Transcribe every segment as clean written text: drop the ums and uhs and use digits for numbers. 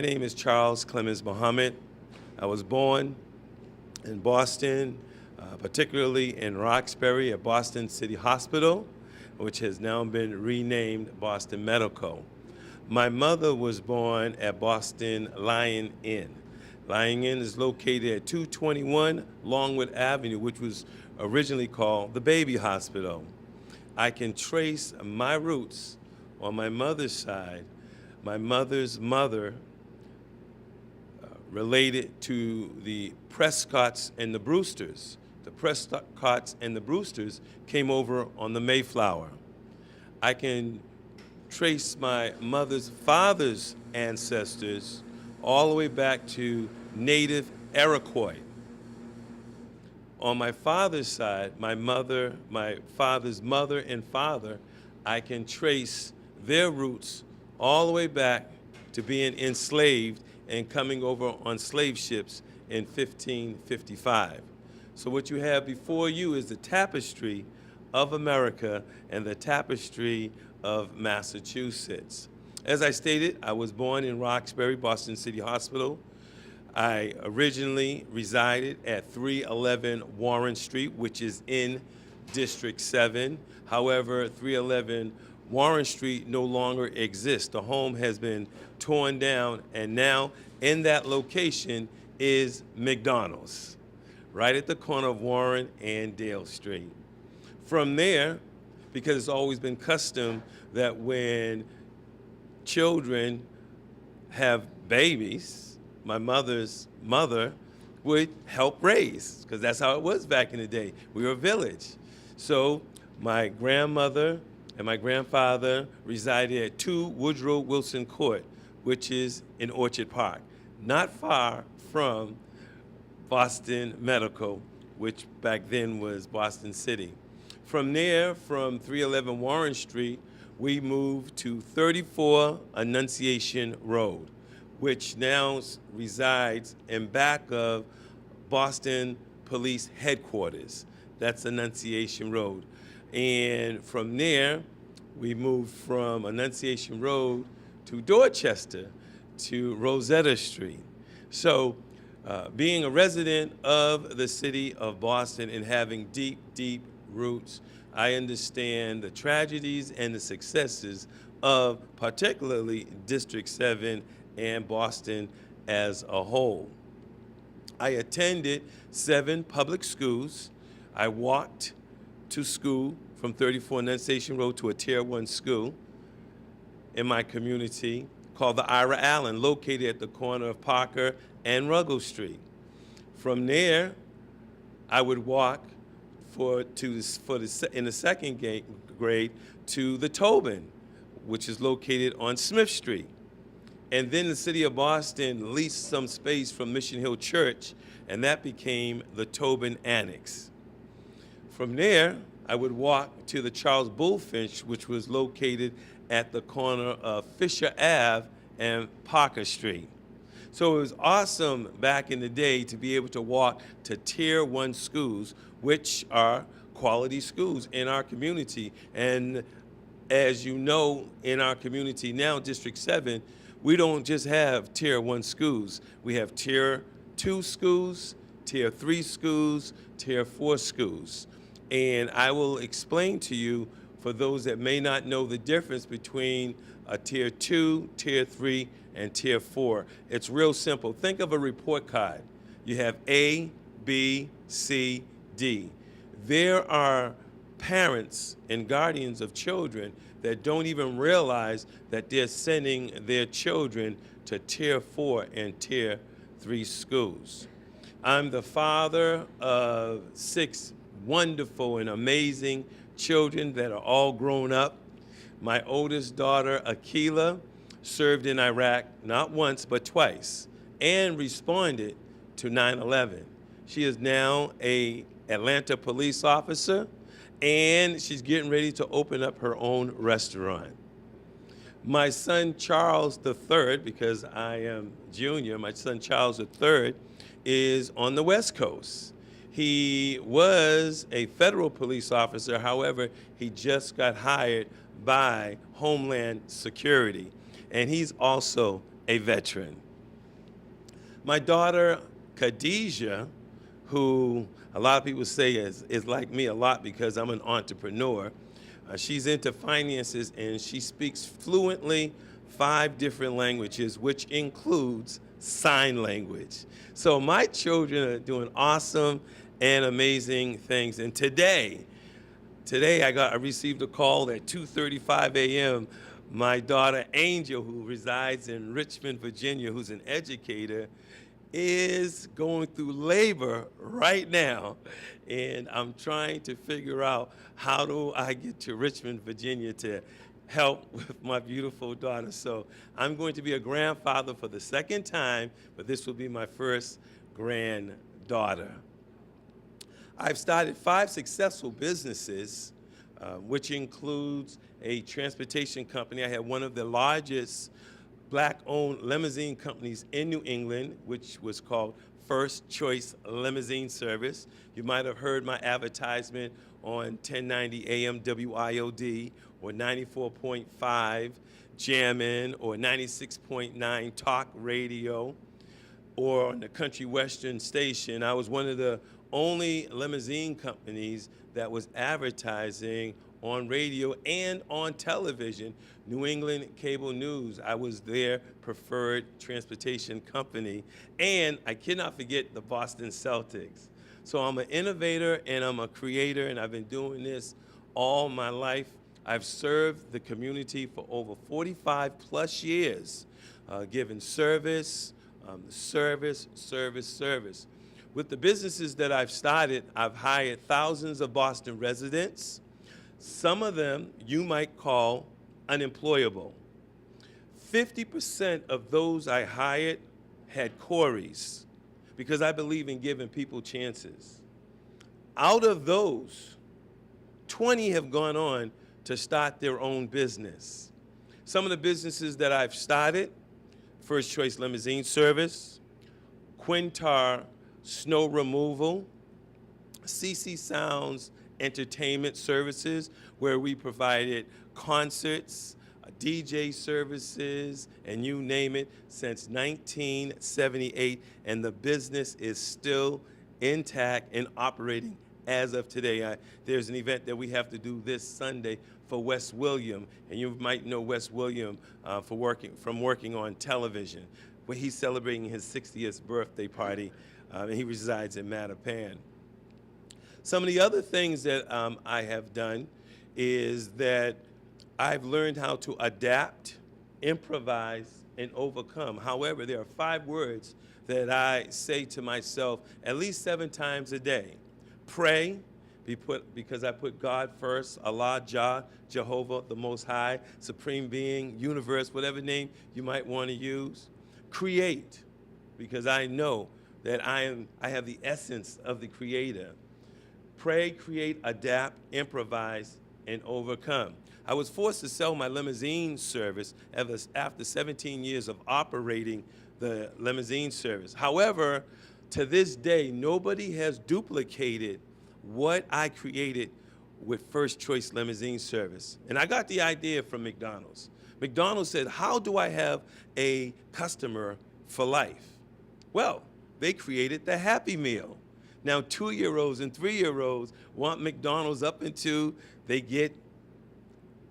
My name is Clemons Muhammad. I was born in Boston, particularly in Roxbury at Boston City Hospital, which has now been renamed Boston Medical. My mother was born at Boston Lion Inn. Lion Inn is located at 221 Longwood Avenue, which was originally called the Baby Hospital. I can trace my roots on my mother's side. My mother's mother related to the Prescotts and the Brewsters. The Prescotts and the Brewsters came over on the Mayflower. I can trace my mother's father's ancestors all the way back to native Iroquois. On my father's side, my father's mother and father, I can trace their roots all the way back to being enslaved and coming over on slave ships in 1555. So what you have before you is the tapestry of America and the tapestry of Massachusetts. As I stated, I was born in Roxbury, Boston City Hospital. I originally resided at 311 Warren Street, which is in District 7. However, 311 Warren Street no longer exists. The home has been torn down, and now in that location is McDonald's, right at the corner of Warren and Dale Street. From there, because it's always been custom that when children have babies, my mother's mother would help raise, because that's how it was back in the day. We were a village. So my grandmother and my grandfather resided at 2 Woodrow Wilson Court, which is in Orchard Park, not far from Boston Medical, which back then was Boston City. From there, from 311 Warren Street, we moved to 34 Annunciation Road, which now resides in back of Boston Police Headquarters. That's Annunciation Road. And from there, we moved from Annunciation Road to Dorchester to Rosseter Street. So being a resident of the city of Boston and having deep, deep roots, I understand the tragedies and the successes of particularly District 7 and Boston as a whole. I attended 7 public schools. I walked to school from 34 Annunciation Road to a Tier 1 school in my community called the Ira Allen, located at the corner of Parker and Ruggles Street. From there, I would walk in the second grade to the Tobin, which is located on Smith Street. And then the city of Boston leased some space from Mission Hill Church, and that became the Tobin Annex. From there, I would walk to the Charles Bullfinch, which was located at the corner of Fisher Ave and Parker Street. So it was awesome back in the day to be able to walk to Tier 1 schools, which are quality schools in our community. And as you know, in our community now, District 7, we don't just have Tier 1 schools. We have Tier 2 schools, Tier 3 schools, Tier 4 schools. And I will explain to you, for those that may not know the difference between a Tier 2, Tier 3, and Tier 4. It's real simple. Think of a report card. You have A, B, C, D. There are parents and guardians of children that don't even realize that they're sending their children to Tier 4 and Tier 3 schools. I'm the father of 6 wonderful and amazing children that are all grown up. My oldest daughter, Akila, served in Iraq not once but twice and responded to 9/11. She is now an Atlanta police officer, and she's getting ready to open up her own restaurant. My son Charles III, because I am junior, my son Charles III is on the West Coast. He was a federal police officer, however, he just got hired by Homeland Security, and he's also a veteran. My daughter, Khadijah, who a lot of people say is like me a lot because I'm an entrepreneur. She's into finances and she speaks fluently 5 different languages, which includes sign language. So my children are doing awesome and amazing things. And today I received a call at 2:35 a.m. My daughter Angel, who resides in Richmond, Virginia, who's an educator, is going through labor right now, and I'm trying to figure out how do I get to Richmond, Virginia to help with my beautiful daughter. So I'm going to be a grandfather for the 2nd time, but this will be my first granddaughter. I've started 5 successful businesses, which includes a transportation company. I had one of the largest Black-owned limousine companies in New England, which was called First Choice Limousine Service. You might have heard my advertisement on 1090 AM WIOD or 94.5 Jammin' or 96.9 Talk Radio or on the Country Western station. I was one of the only limousine companies that was advertising on radio and on television. New England Cable News, I was their preferred transportation company. And I cannot forget the Boston Celtics. So I'm an innovator and I'm a creator, and I've been doing this all my life. I've served the community for over 45 plus years, giving service. With the businesses that I've started, I've hired thousands of Boston residents. Some of them you might call unemployable. 50% of those I hired had queries because I believe in giving people chances. Out of those, 20 have gone on to start their own business. Some of the businesses that I've started: First Choice Limousine Service, Quintar Snow Removal, CC Sounds Entertainment Services, where we provided concerts, DJ services, and you name it, since 1978, and the business is still intact and operating as of today. There's an event that we have to do this Sunday for Wes William, and you might know Wes William from working on television, where he's celebrating his 60th birthday party, and he resides in Mattapan. Some of the other things that I have done is that I've learned how to adapt, improvise, and overcome. However, there are 5 words that I say to myself at least 7 times a day. Pray, because I put God first, Allah, Jah, Jehovah, the Most High, Supreme Being, Universe, whatever name you might want to use. Create, because I know that I have the essence of the Creator. Pray, create, adapt, improvise, and overcome. I was forced to sell my limousine service after 17 years of operating the limousine service. However, to this day, nobody has duplicated what I created with First Choice Limousine Service. And I got the idea from McDonald's. McDonald's said, how do I have a customer for life? Well, they created the Happy Meal. Now 2-year-olds and 3-year-olds want McDonald's up until they get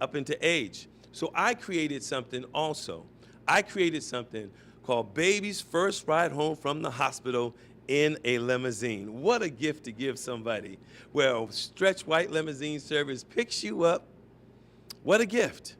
up into age. So I created something also. I created something called Baby's First Ride Home from the Hospital in a Limousine. What a gift to give somebody. Well, Stretch White Limousine Service picks you up. What a gift.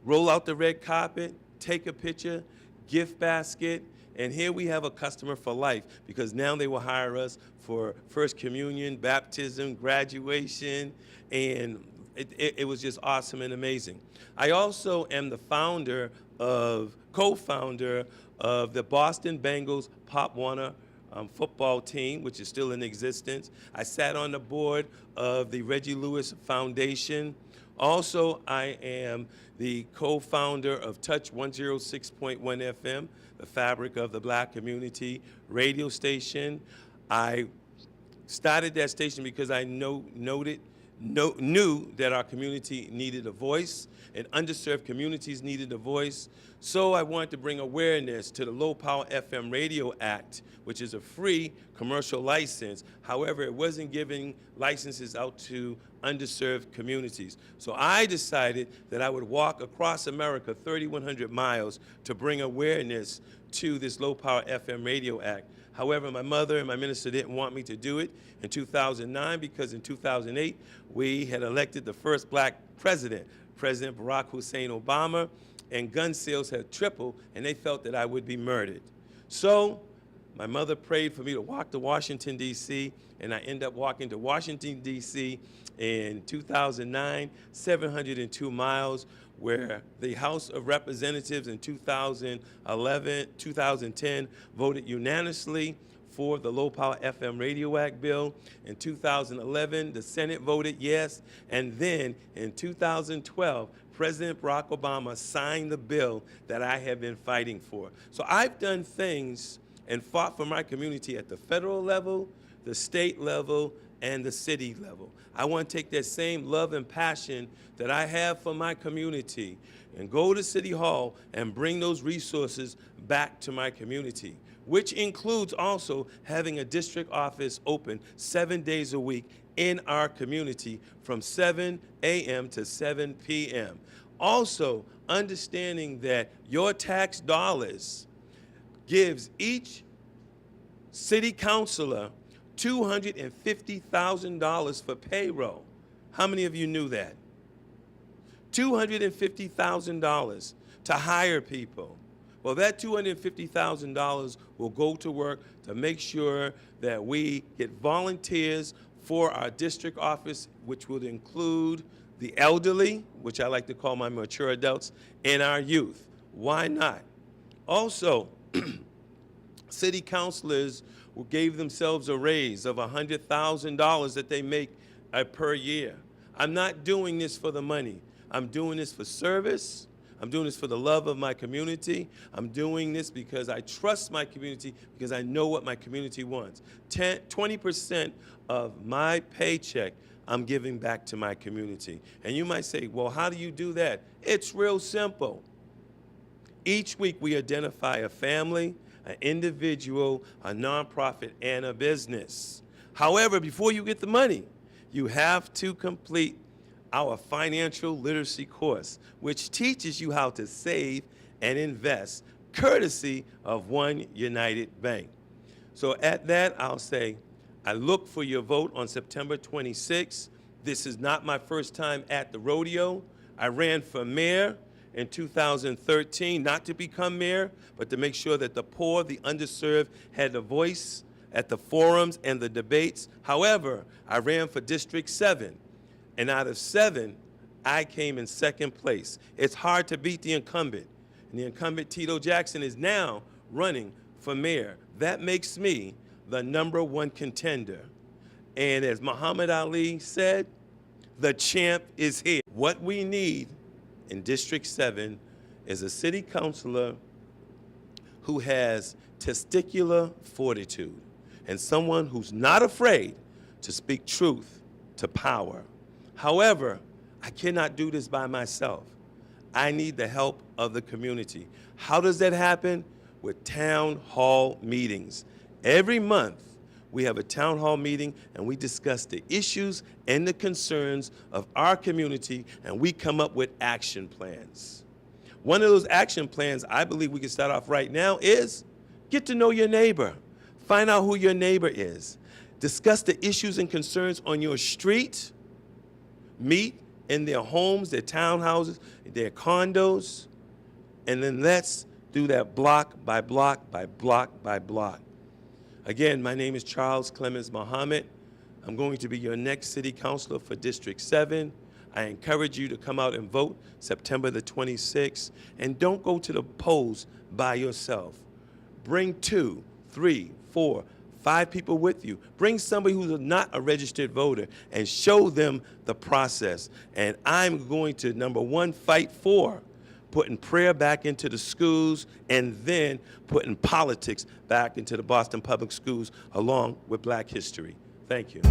Roll out the red carpet, take a picture, gift basket, and here we have a customer for life, because now they will hire us for First Communion, baptism, graduation, and it was just awesome and amazing. I also am the co-founder of the Boston Bengals Pop Warner football team, which is still in existence. I sat on the board of the Reggie Lewis Foundation. Also, I am the co-founder of Touch 106.1 FM, the fabric of the Black community radio station. I started that station because I noted knew that our community needed a voice and underserved communities needed a voice. So I wanted to bring awareness to the Low Power FM Radio Act, which is a free commercial license. However, it wasn't giving licenses out to underserved communities. So I decided that I would walk across America 3,100 miles to bring awareness to this Low Power FM Radio Act. However, my mother and my minister didn't want me to do it in 2009 because in 2008, we had elected the first black president, President Barack Hussein Obama, and gun sales had tripled, and they felt that I would be murdered. So my mother prayed for me to walk to Washington, D.C., and I ended up walking to Washington, D.C. in 2009, 702 miles, where the House of Representatives in 2010 voted unanimously for the Low Power FM Radio Act bill. In 2011, the Senate voted yes, and then in 2012, President Barack Obama signed the bill that I have been fighting for. So I've done things and fought for my community at the federal level, the state level, and the city level. I want to take that same love and passion that I have for my community and go to City Hall and bring those resources back to my community, which includes also having a district office open 7 days a week in our community from 7 a.m. to 7 p.m. Also, understanding that your tax dollars gives each city councilor $250,000 for payroll. How many of you knew that? $250,000 to hire people. Well, that $250,000 will go to work to make sure that we get volunteers for our district office, which would include the elderly, which I like to call my mature adults, and our youth. Why not? Also, city councilors gave themselves a raise of $100,000 that they make per year. I'm not doing this for the money. I'm doing this for service. I'm doing this for the love of my community. I'm doing this because I trust my community, because I know what my community wants. 20% of my paycheck I'm giving back to my community. And you might say, well, how do you do that? It's real simple. Each week we identify a family, an individual, a nonprofit, and a business. However, before you get the money, you have to complete our financial literacy course, which teaches you how to save and invest, courtesy of One United Bank. So at that, I'll say, I look for your vote on September 26th. This is not my first time at the rodeo. I ran for mayor in 2013, not to become mayor, but to make sure that the poor, the underserved, had a voice at the forums and the debates. However, I ran for District 7, and out of 7, I came in second place. It's hard to beat the incumbent, and the incumbent, Tito Jackson, is now running for mayor. That makes me the #1 contender. And as Muhammad Ali said, the champ is here. What we need in District 7 is a city councilor who has testicular fortitude and someone who's not afraid to speak truth to power. However, I cannot do this by myself. I need the help of the community. How does that happen? With town hall meetings. Every month, we have a town hall meeting and we discuss the issues and the concerns of our community, and we come up with action plans. One of those action plans I believe we can start off right now is get to know your neighbor. Find out who your neighbor is. Discuss the issues and concerns on your street. Meet in their homes, their townhouses, their condos, and then let's do that block by block by block by block. Again, my name is Clemons Muhammad. I'm going to be your next city councilor for District 7. I encourage you to come out and vote September the 26th. And don't go to the polls by yourself. Bring 2, 3, 4, 5 people with you. Bring somebody who's not a registered voter and show them the process. And I'm going to, #1, fight for putting prayer back into the schools, and then putting politics back into the Boston public schools along with Black history. Thank you.